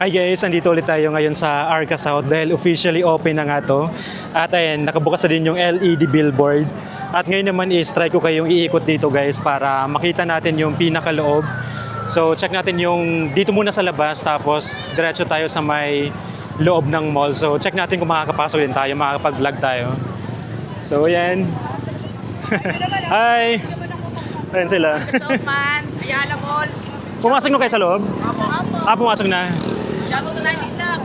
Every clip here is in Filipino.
Hi guys, andito ulit tayo ngayon sa Arca South dahil officially open na nga to. At ayan, nakabukas na din yung LED billboard. At ngayon naman is-try ko kayong iikot dito guys para makita natin yung pinakaloob. So check natin yung dito muna sa labas tapos diretso tayo sa may loob ng mall. So check natin kung makakapasok din tayo, makakapag-vlog tayo. So ayan. Hi! Ayan sila. South Man, Ayala Malls. Pumasok na kayo sa loob? Opo. Pumasok na. Shadow sa 9 lang.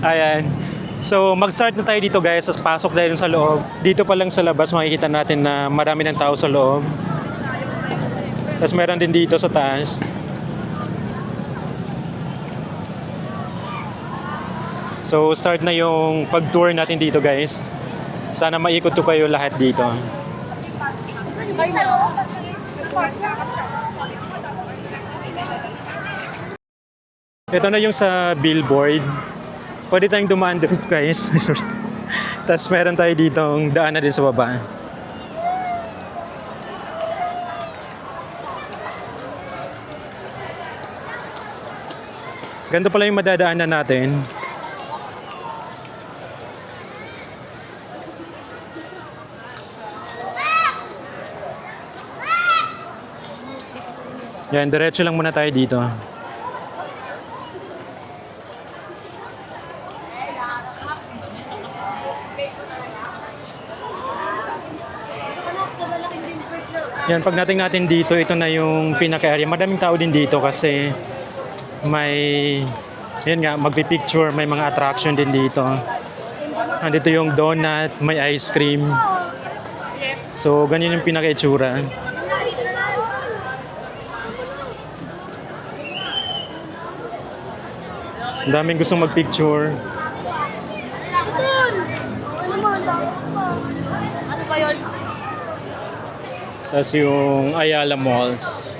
Ayan. So, mag-start na tayo dito guys. Tapos pasok tayo sa loob. Dito pa lang sa labas makikita natin na marami ng tao sa loob. Tapos meron din dito sa taas. So, start na yung pag-tour natin dito guys. Sana maikot ko kayo lahat dito. Ito na yung sa billboard. Pwede tayong dumaan dito guys. Sorry. Tapos meron tayo ditong daan na din sa baba. Ganito pala yung madadaanan natin. Yan, diretso lang muna tayo dito. Yan, pag natin dito, ito na yung pinaka-area. Madaming tao din dito kasi may, yan nga, magpipicture, may mga attraction din dito. Nandito yung donut, may ice cream. So, ganyan yung pinaka-itsura. Ang daming gustong magpicture. Ano ba yun? Tapos yung Ayala Malls.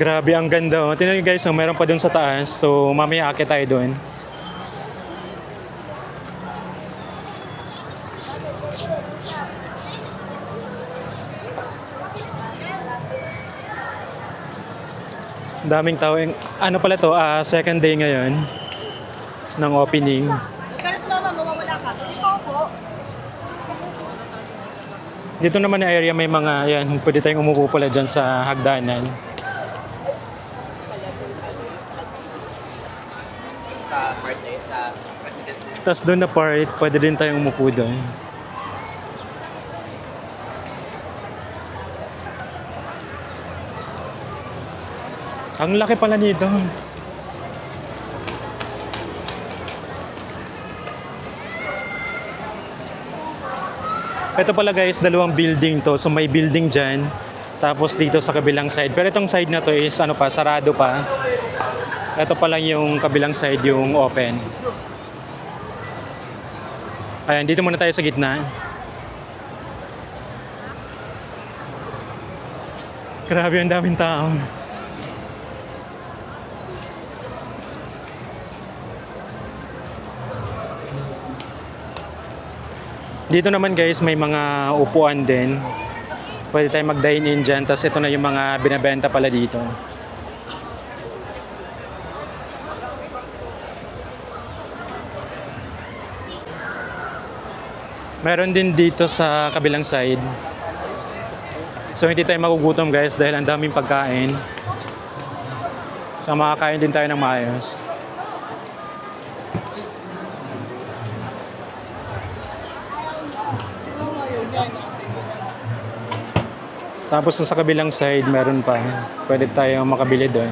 Grabe, ang ganda. Oh. Tingnan nyo guys, oh, meron pa dun sa taas. So, mamaya akit tayo dun. Daming tao. Ano pala to? Second day ngayon ng opening. Nagkalas mama, mawawala ka. Ikaw po. Dito naman na area may mga, yan, pwede tayong umupo pala dyan sa hagdanan. Sa birthday, sa president. Tapos doon na part, pwede din tayong umupo doon. Ang laki pala nito. Ito pala guys, dalawang building to. So may building dyan. Tapos dito sa kabilang side. Pero itong side na to is ano pa, sarado pa. Ito pa lang yung kabilang side yung open. Ayan, dito muna tayo sa gitna. Grabe, ang daming tao. Dito naman guys, may mga upuan din. Pwede tayong mag-dine in dyan. Tapos ito na yung mga binabenta pala dito. Meron din dito sa kabilang side. So hindi tayo magugutom guys dahil ang daming pagkain. So makakain din tayo ng maayos. Tapos sa kabilang side meron pa. Pwede tayo makabili doon.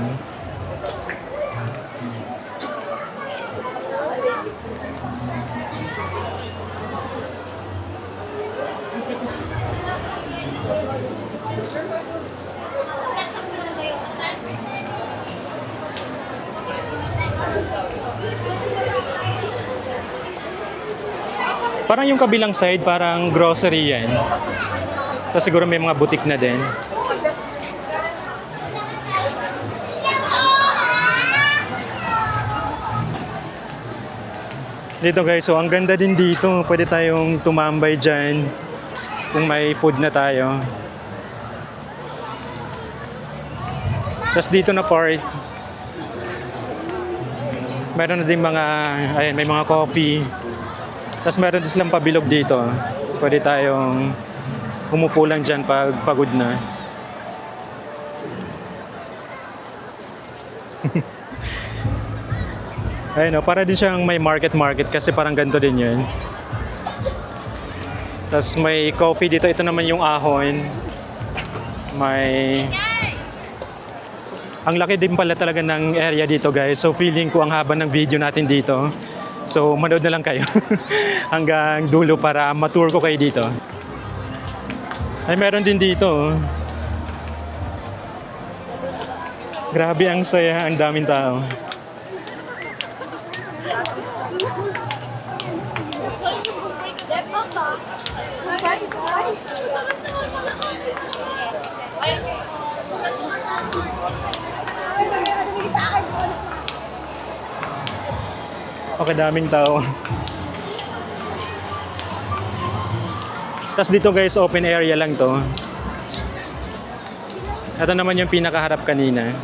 Parang yung kabilang side, parang grocery yan. Tapos siguro may mga butik na din. Dito guys, so ang ganda din dito. Pwede tayong tumambay dyan kung may food na tayo. Tapos dito na part, meron na din mga, ayan, may mga coffee. Tapos meron din silang pabilog dito. Pwede tayong umupo lang dyan pag pagod na. Ayun o, para din siyang may market kasi parang ganito din yun. Tapos may coffee dito. Ito naman yung ahon. May... Ang laki din pala talaga ng area dito guys. So feeling ko ang haba ng video natin dito. So manood na lang kayo hanggang dulo para matour ko kayo dito. Ay meron din dito. Oh. Grabe ang saya, ang daming tao. Okay, daming tao. Tapos dito guys, open area lang to. Ito naman yung pinakaharap kanina.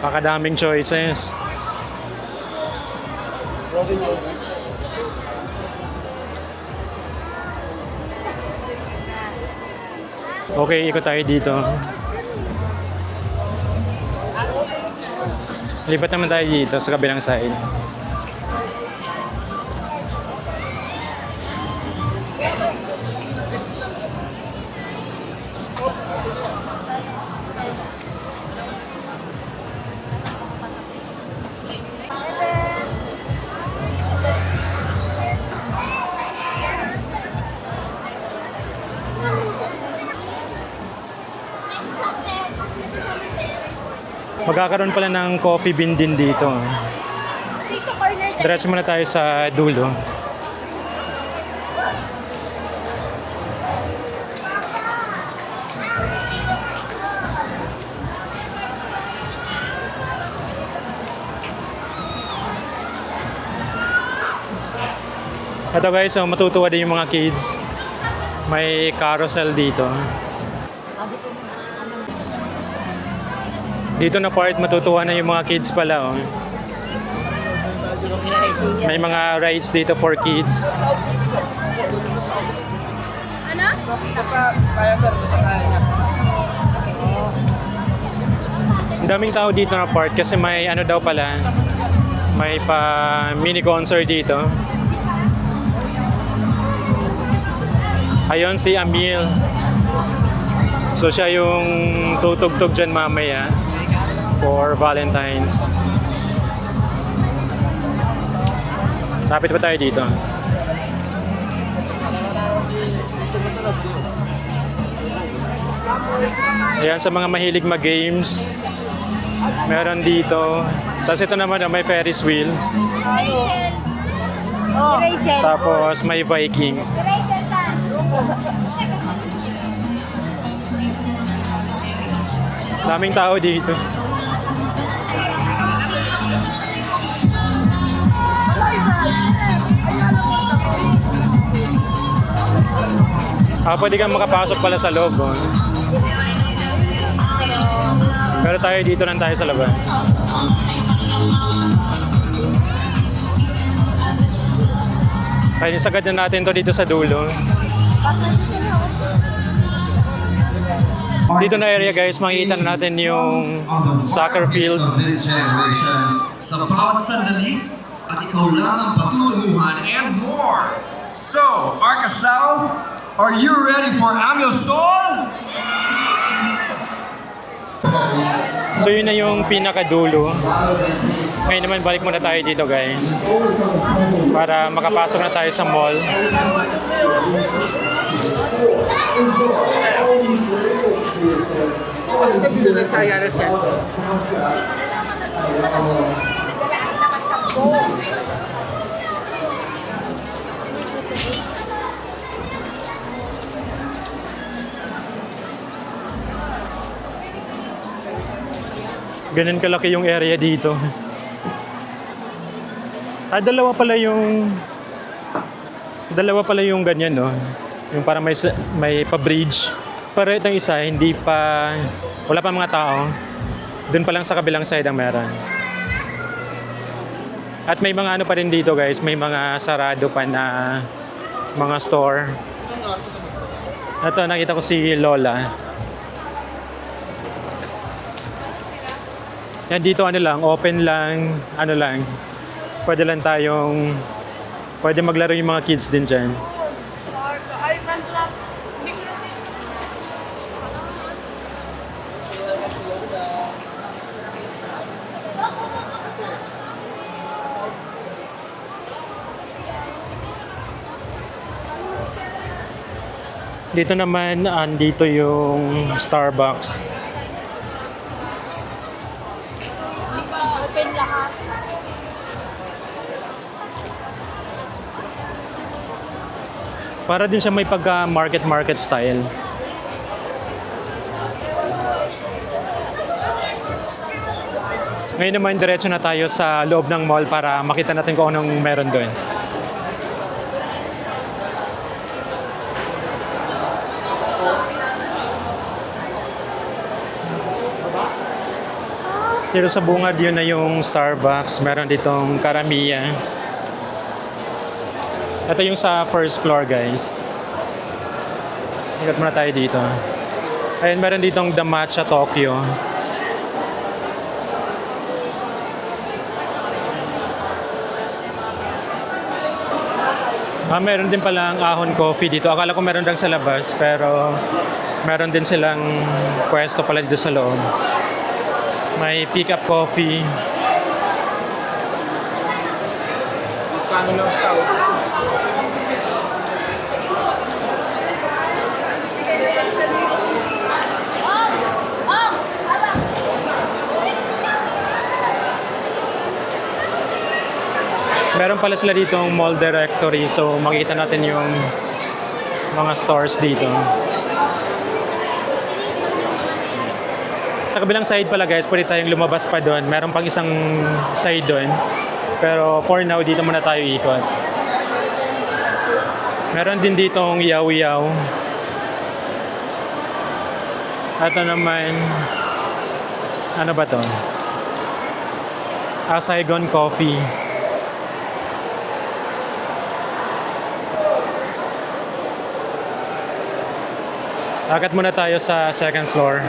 Pakadaming choices. Okay, ikot tayo dito. Lipat naman tayo dito sa kabilang side. Magkakaroon pala ng coffee bean din dito. Diretso muna tayo sa dulo. Ito guys, so matutuwa din yung mga kids. May carousel dito. Dito na part, matutuwa na yung mga kids pala. Oh. May mga rides dito for kids. Ano? Ang daming tao dito na part kasi may ano daw pala, may pa mini concert dito. Ayun si Amil. So siya yung tutugtog dyan mamaya for Valentine's. Lapit pa tayo dito. Ayan, sa mga mahilig mag-games, meron dito. Tapos ito naman, may Ferris wheel. Tapos may Viking. Daming tao dito. Pwede kang makapasok pala sa loob. Oh. Pero tayo dito lang tayo sa labas. Kaya sagad na natin to dito sa dulo. Dito na area guys, makikita na natin yung soccer field. Sa bawat sandali, at ikaw lang ang patutunguhan and more. So, Arcasao, are you ready for Amil Sol? So yun na yung pinakadulo. Ngayon naman balik muna tayo dito guys. Para makapasok na tayo sa mall. Ganun kalaki yung area dito. Dalawa pala yung ganyan, no? Yung parang may pa-bridge. Pero itong isa, wala pa mga tao. Doon pa lang sa kabilang side ang meron. At may mga ano pa rin dito guys, may mga sarado pa na mga store. Ito, nakita ko si Lola. Yan dito open lang, pwede maglaro yung mga kids din dyan. Dito naman, andito yung Starbucks. Hindi pa open lahat. Para din siya may pagka market style. Ngayon naman diretso na tayo sa loob ng mall para makita natin kung anong meron doon. Pero sa bungad yun na yung Starbucks, meron ditong Karamiya. Ito yung sa first floor guys. Ingat muna tayo dito. Ayun, meron ditong The Matcha Tokyo. Meron din palang Ahon Coffee dito. Akala ko meron lang sa labas, pero meron din silang pwesto pala dito sa loob. May pick up coffee. Kano lang siya? Meron pala sila dito mall directory, so makikita natin yung mga stores dito. Sa kabilang side pala guys, pwede tayong lumabas pa doon. Meron pang isang side doon. Pero for now, dito muna tayo ikot. Meron din ditong yaw-yaw. Ito naman, ano ba to? Saigon Coffee. Akat muna tayo sa second floor.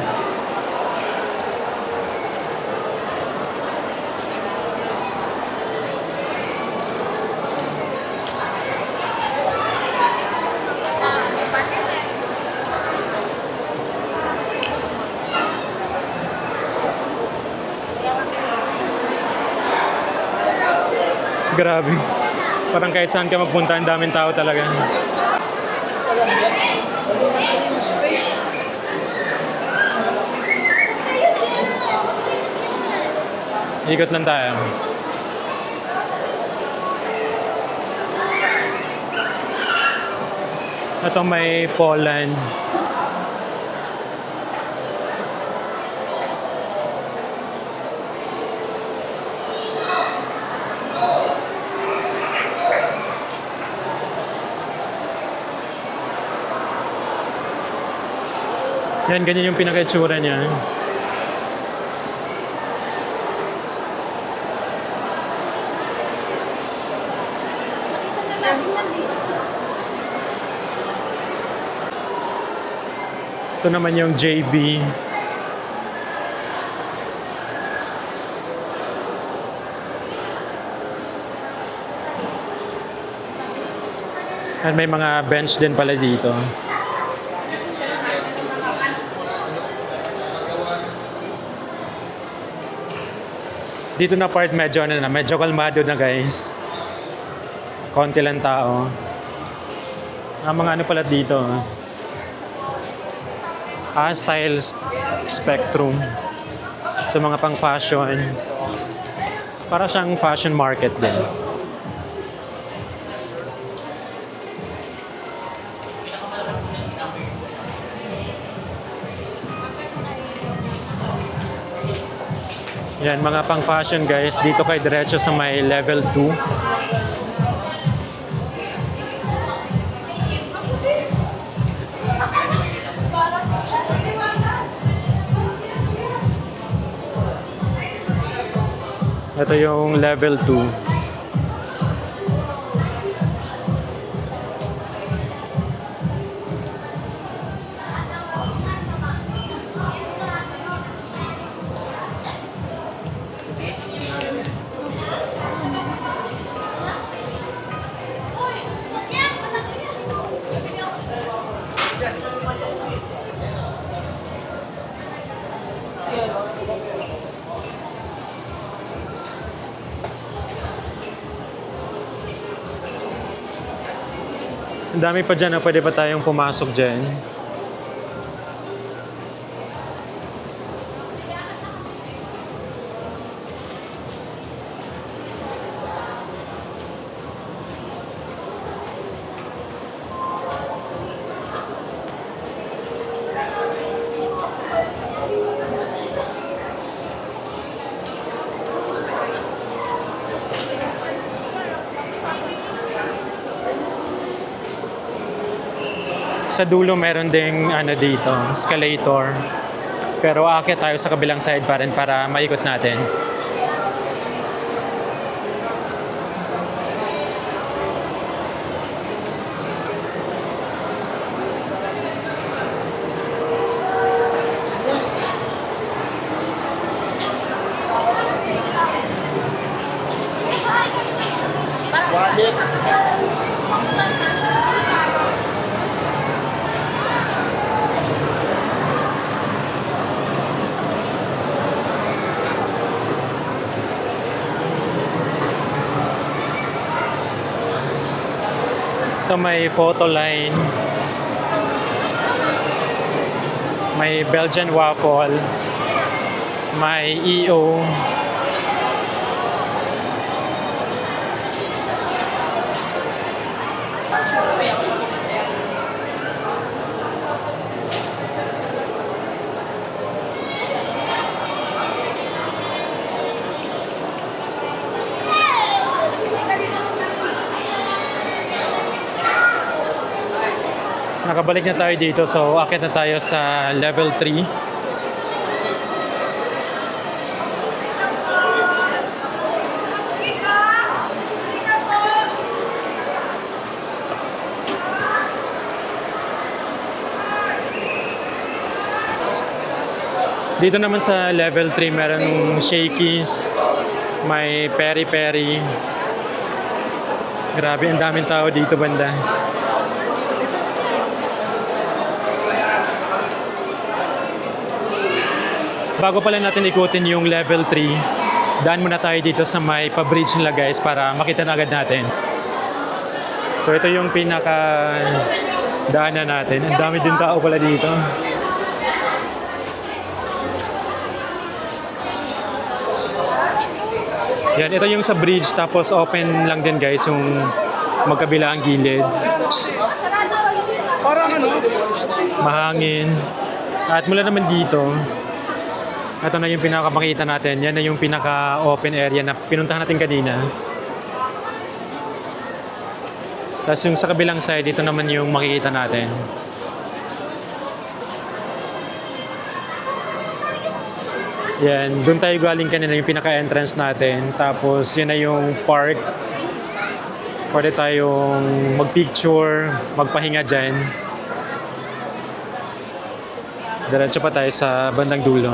Grabe. Parang kahit saan ka magpunta, ang daming tao talaga. Ikot lang tayo. Ito may Poland. Yan, ganyan yung pinaka-itsura niya. Ito naman yung JB. At may mga bench din pala dito. Dito na part medyo ano na, medyo kalmado na guys. Konti lang tao. Mga ano pala dito. Style spectrum. Sa mga pang fashion. Para siyang fashion market din. Yan, mga pang fashion guys. Dito kayo diretso sa may level 2. Ito yung level 2. Ang dami pa dyan, pwede pa tayong pumasok dyan. Sa dulo meron ding ano dito, escalator. Pero aakyat tayo sa kabilang side pa rin para maikot natin. Ito may photo line. May Belgian waffle. May EO. Nakabalik na tayo dito, so akit na tayo sa level 3. Dito naman sa level 3 meron shakies, may peri-peri. Grabe, ang daming tao dito banda. Bago pala natin ikutin yung level 3, daan muna tayo dito sa may pa-bridge nila guys para makita na agad natin. So ito yung pinaka daanan natin. Ang dami din tao pala dito. Yan, ito yung sa bridge tapos open lang din guys yung magkabila ang gilid. Parang ano? Mahangin. At mula naman dito, ito na yung pinakamakita natin. Yan na yung pinaka-open area na pinuntahan natin kanina. Tapos yung sa kabilang side, dito naman yung makikita natin. Yan, doon tayo galing kanina yung pinaka-entrance natin. Tapos yun na yung park. Pwede tayong mag-picture, magpahinga dyan. Diretso pa tayo sa bandang dulo.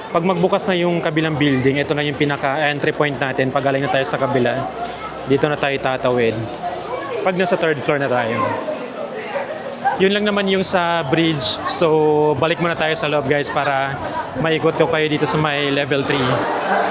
Pag magbukas na yung kabilang building, ito na yung pinaka-entry point natin. Pag galing na tayo sa kabila, dito na tayo tatawid pag nasa third floor na tayo. Yun lang naman yung sa bridge. So, balik muna tayo sa loob guys para maikot ko kayo dito sa may level 3.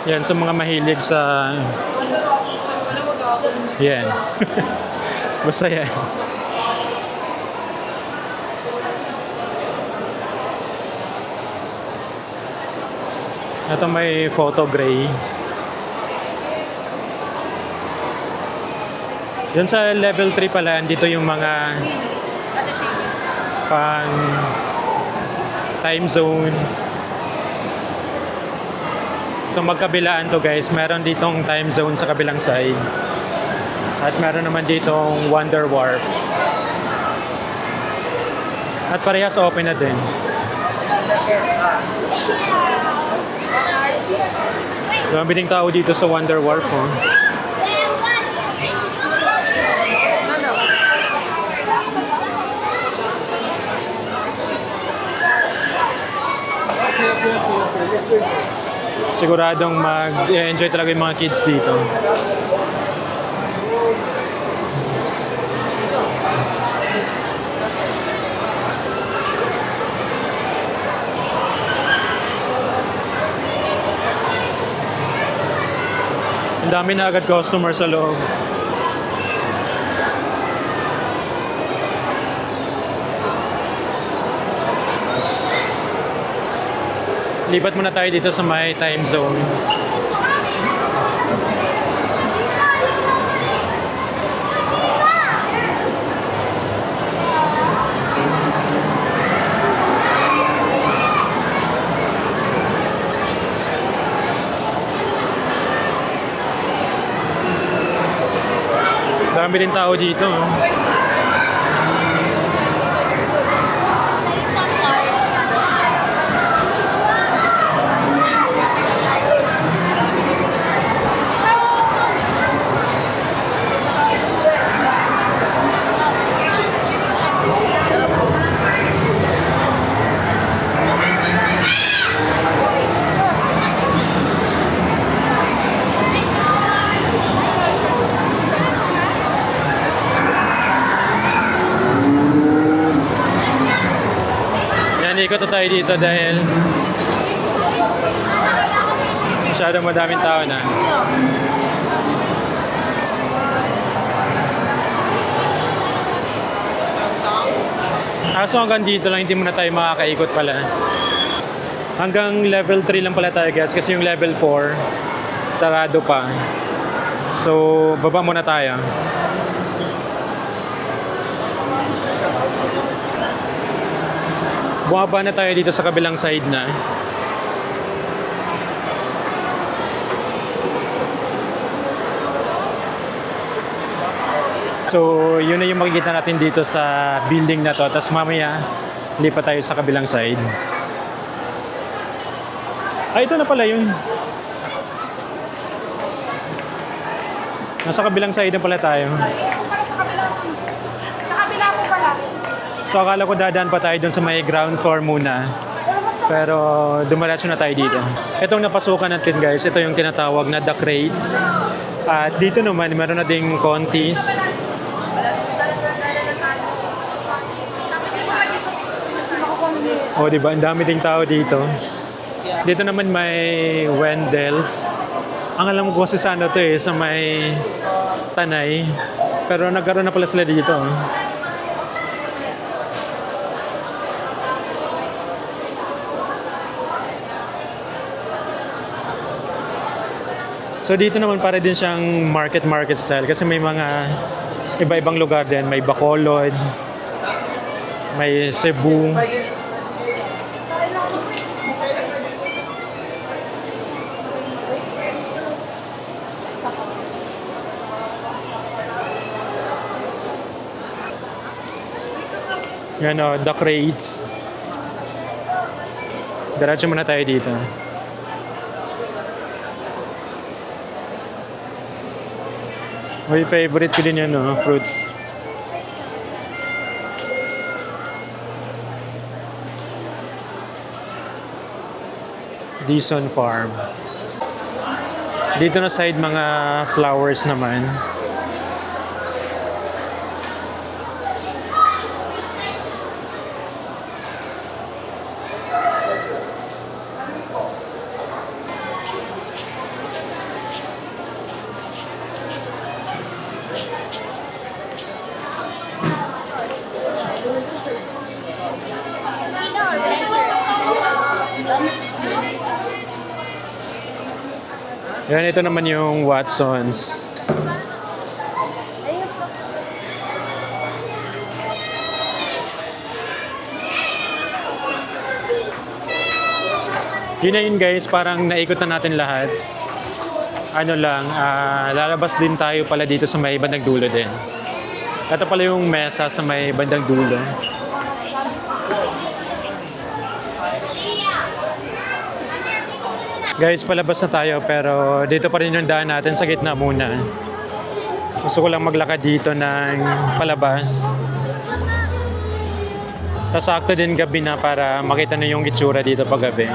Yan, sa mga mahilig sa... Yan. Basta yan. Ito may photo gray. Yun sa level 3 pala, dito yung mga pang time zone. So magkabilaan to guys, meron ditong time zone sa kabilang side. At meron naman ditong Wonder Warp. At parehas open na din. So mabiling tao dito sa Wonder Warp. Oh. Siguradong mag-enjoy talaga yung mga kids dito. Ang dami na agad customer sa loob. Lipat muna tayo dito sa may time zone. Dami din tao dito. Ikot na tayo dito dahil masyadong madaming tao na. Kaso hanggang dito lang, hindi muna tayo makakaikot pala. Hanggang level 3 lang pala tayo guys kasi yung level 4 sarado pa. So baba muna tayo. Bumaba na tayo dito sa kabilang side na. So, yun na yung makikita natin dito sa building na to. Tapos mamaya, lipat tayo sa kabilang side. Ito na pala yun. Nasa kabilang side na pala tayo. Sa kabila mo pala. So akala ko dadaan pa tayo dun sa may ground floor muna. Pero dumiretso na tayo dito. Itong napasukan natin guys, ito yung tinatawag na the crates. At dito naman meron na ding contis. O diba, ang dami ding tao dito. Dito naman may Wendell's. Ang alam ko kasi sa ano to sa may Tanay. Pero nagkaroon na pala sila dito. So dito naman para din siyang market style kasi may mga iba-ibang lugar din. May Bacolod, may Cebu. Yan o, the crates. Diretso muna tayo dito. Uy, favorite ko din yan, no? Fruits. Dison Farm. Dito na side mga flowers naman. Sino organizer? Yan, ito naman yung Watsons. Ayun. Yun na yun guys, parang naikot na natin lahat. Ano lang, lalabas din tayo pala dito sa may bandang dulo din. Ito pala yung mesa sa may bandang dulo. Guys, palabas na tayo pero dito pa rin yung daan natin sa gitna muna. Gusto ko lang maglakad dito ng palabas. Tapos sakto din gabi na para makita na yung itsura dito pag gabi.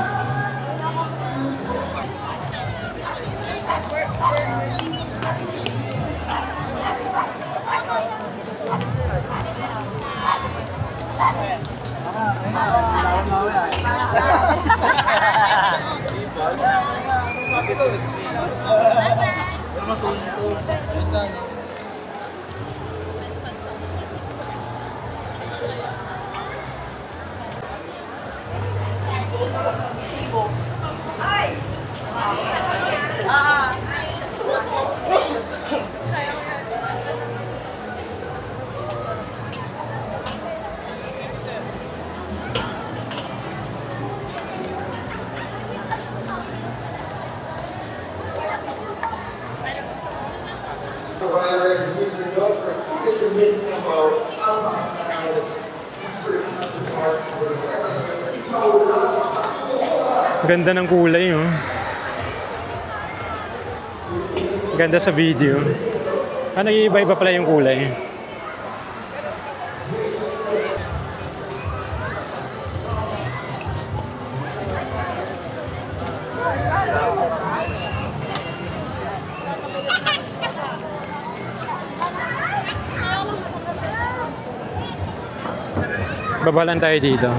Ganda ng kulay, oh. Ganda sa video. Ano, iba-iba pala yung kulay. Babalan tayo dito.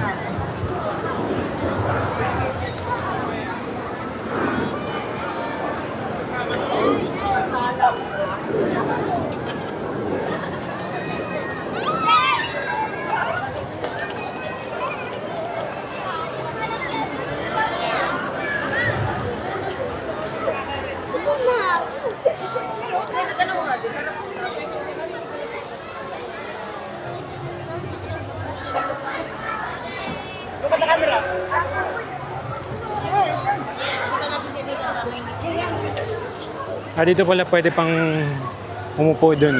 Dito pala pwede pang umupo dun.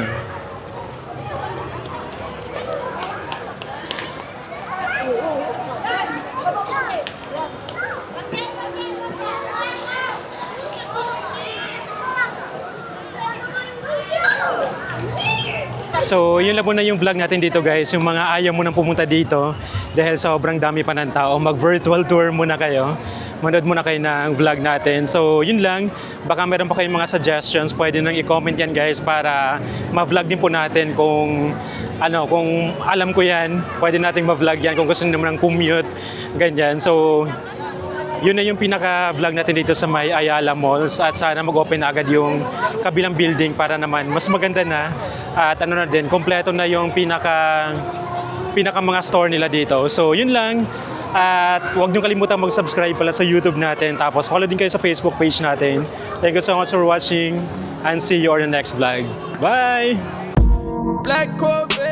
So, yun lang muna yung vlog natin dito guys. Yung mga ayaw mo nang pumunta dito dahil sobrang dami pa ng tao, mag-virtual tour muna kayo. Manood muna kayo ng vlog natin. So, yun lang. Baka meron pa kayong mga suggestions. Pwede nang i-comment yan guys para ma-vlog din po natin kung kung alam ko yan. Pwede nating ma-vlog yan kung gusto nyo naman ng commute. Ganyan. So, yun na yung pinaka-vlog natin dito sa may Ayala Malls at sana mag-open na agad yung kabilang building para naman mas maganda na at na din, kompleto na yung pinaka mga store nila dito. So yun lang at huwag niyo kalimutan mag-subscribe pala sa YouTube natin tapos follow din kayo sa Facebook page natin. Thank you so much for watching and see you on the next vlog. Bye! Black Corvette.